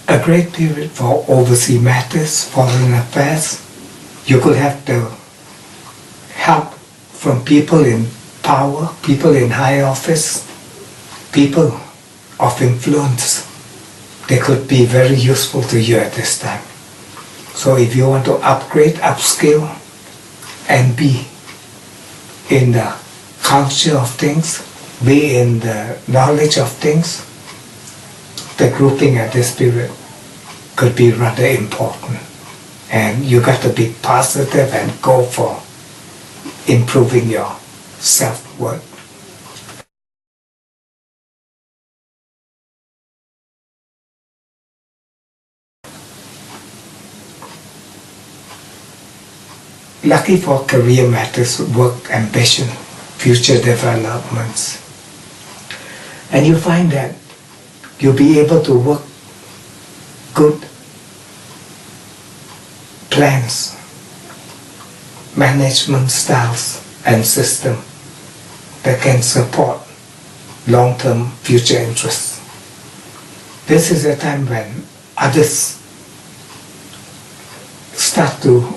a great period for overseas matters, foreign affairs. You could have the help from people in power, people in high office, people of influence. They could be very useful to you at this time. So if you want to upgrade, upskill, and be in the culture of things, be in the knowledge of things, the grouping at this period could be rather important. And you got to be positive and go for improving your self-worth. Lucky for career matters, work, ambition, future developments. And you find that you'll be able to work good plans, management styles and system that can support long-term future interests. This is a time when others start to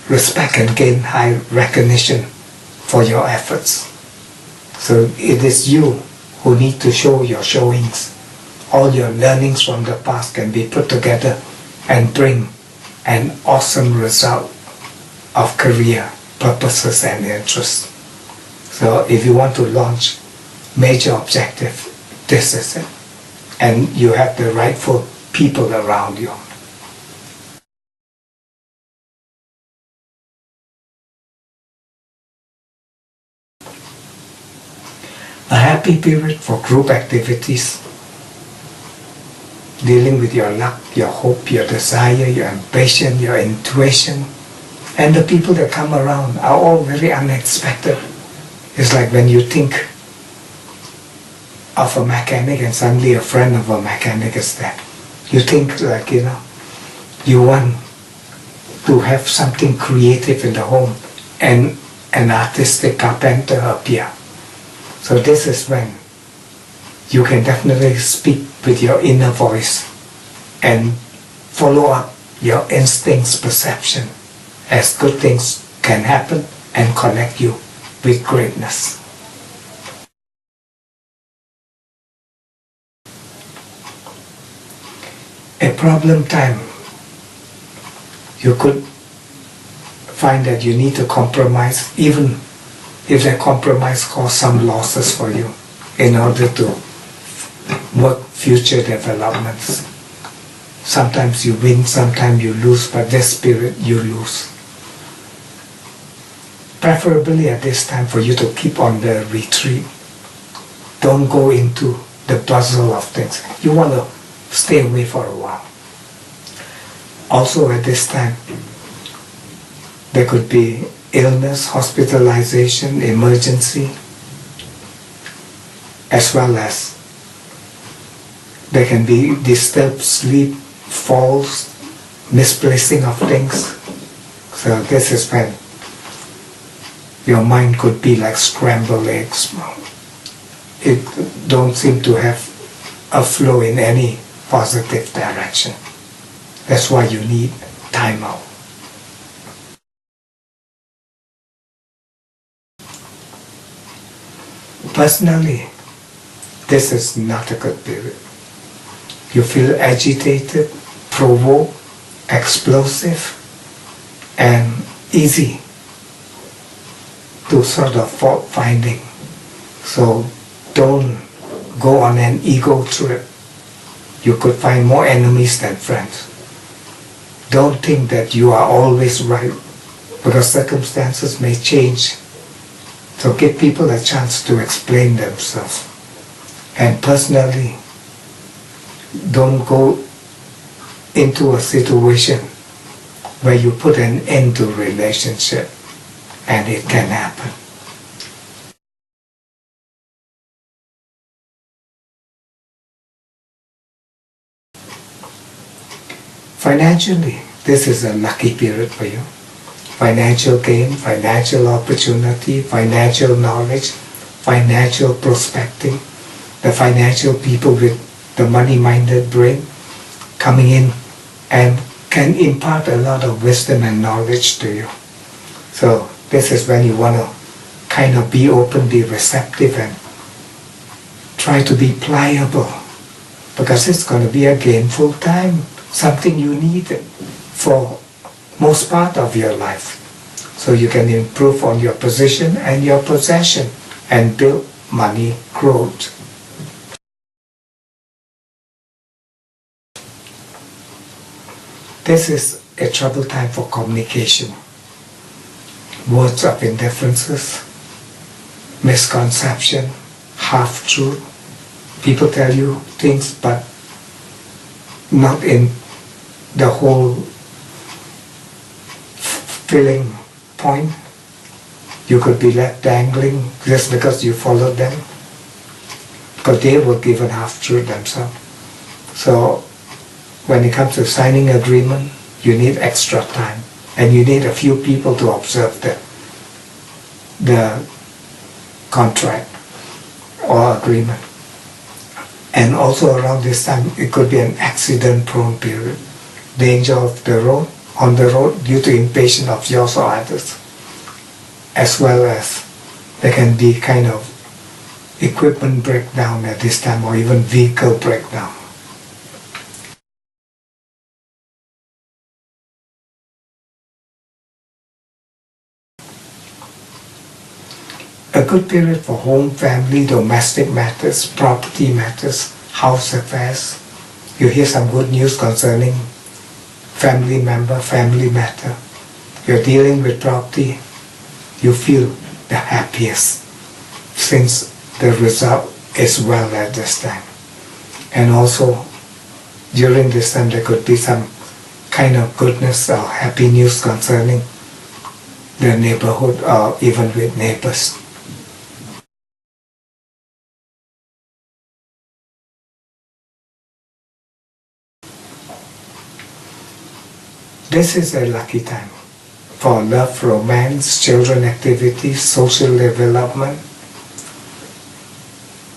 respect and gain high recognition for your efforts. So it is you who need to show your showings. All your learnings from the past can be put together and bring an awesome result of career purposes and interests. So if you want to launch major objective, this is it. And you have the rightful people around you. A happy period for group activities, dealing with your luck, your hope, your desire, your ambition, your intuition, and the people that come around are all very unexpected. It's like when you think of a mechanic and suddenly a friend of a mechanic is there. You think like, you want to have something creative in the home and an artistic carpenter appear. So this is when you can definitely speak with your inner voice and follow up your instincts, perception, as good things can happen and connect you with greatness. A problem time, you could find that you need to compromise, even if that compromise causes some losses for you in order to work future developments. Sometimes you win, sometimes you lose, but this spirit you lose. Preferably at this time for you to keep on the retreat. Don't go into the bustle of things. You want to stay away for a while. Also at this time, there could be illness, hospitalization, emergency, as well as there can be disturbed sleep, falls, misplacing of things. So this is when your mind could be like scrambled eggs. It don't seem to have a flow in any positive direction. That's why you need time out. Personally, this is not a good period. You feel agitated, provoked, explosive, and easy to sort of fault finding. So don't go on an ego trip. You could find more enemies than friends. Don't think that you are always right, because circumstances may change. So give people a chance to explain themselves. And personally, don't go into a situation where you put an end to a relationship, and it can happen. Financially, this is a lucky period for you. Financial gain, financial opportunity, financial knowledge, financial prospecting. The financial people with the money-minded brain coming in and can impart a lot of wisdom and knowledge to you. So this is when you want to kind of be open, be receptive, and try to be pliable, because it's going to be a gainful time, something you need for most part of your life. So you can improve on your position and your possession and build money growth. This is a trouble time for communication. Words of indifferences, misconception, half-truth. People tell you things but not in the whole filling point. You could be left dangling just because you followed them, because they were given half-truth themselves. So when it comes to signing agreement, you need extra time, and you need a few people to observe the contract or agreement. And also around this time, it could be an accident-prone period. Danger of the road, on the road due to impatience of yours or others, as well as there can be kind of equipment breakdown at this time, or even vehicle breakdown. A good period for home, family, domestic matters, property matters, house affairs. You hear some good news concerning family member, family matter. You're dealing with property, you feel the happiest since the result is well at this time. And also during this time there could be some kind of goodness or happy news concerning the neighborhood or even with neighbors. This is a lucky time for love, romance, children activities, social development.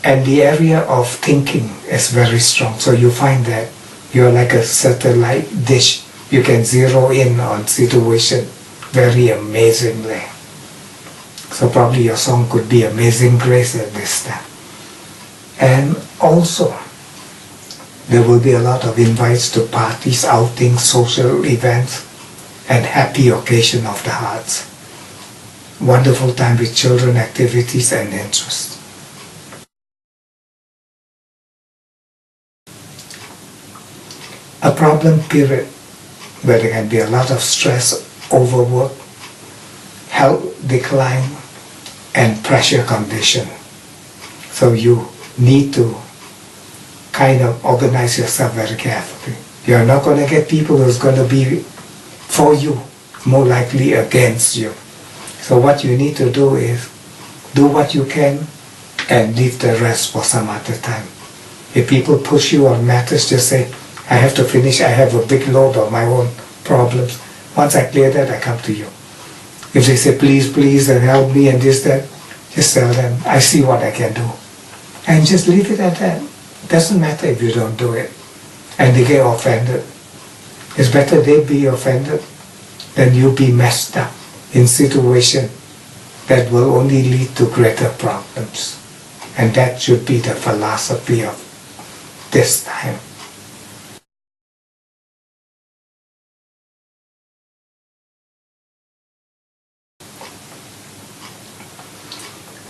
And the area of thinking is very strong. So you find that you're like a satellite dish. You can zero in on situation very amazingly. So probably your song could be Amazing Grace at this time. And also, there will be a lot of invites to parties, outings, social events, and happy occasion of the hearts. Wonderful time with children, activities, and interests. A problem period where there can be a lot of stress, overwork, health decline, and pressure condition. So you need to kind of organize yourself very carefully. You're not going to get people who's going to be for you, more likely against you. So what you need to do is do what you can and leave the rest for some other time. If people push you on matters, just say, I have to finish, I have a big load of my own problems. Once I clear that, I come to you. If they say, please, please, and help me and this, that, just tell them, I see what I can do. And just leave it at that. It doesn't matter if you don't do it. And they get offended. It's better they be offended than you be messed up in situation that will only lead to greater problems. And that should be the philosophy of this time.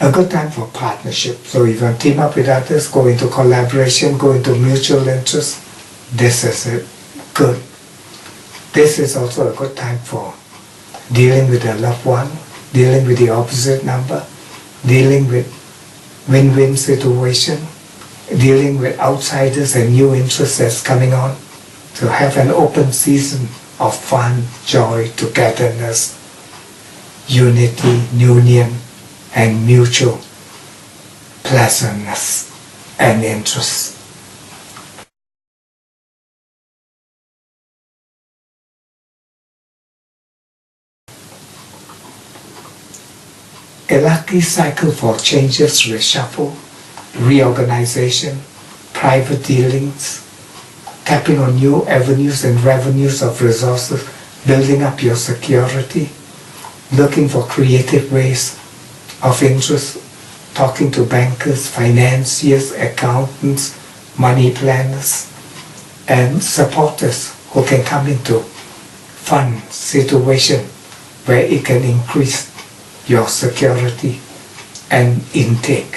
A good time for partnership. So if you team up with others, go into collaboration, go into mutual interest, this is it. Good. This is also a good time for dealing with a loved one, dealing with the opposite number, dealing with win-win situation, dealing with outsiders and new interests that's coming on. So have an open season of fun, joy, togetherness, unity, union, and mutual pleasantness and interest. A lucky cycle for changes, reshuffle, reorganization, private dealings, tapping on new avenues and revenues of resources, building up your security, looking for creative ways of interest, talking to bankers, financiers, accountants, money planners, and supporters who can come into fun situation where it can increase your security and intake.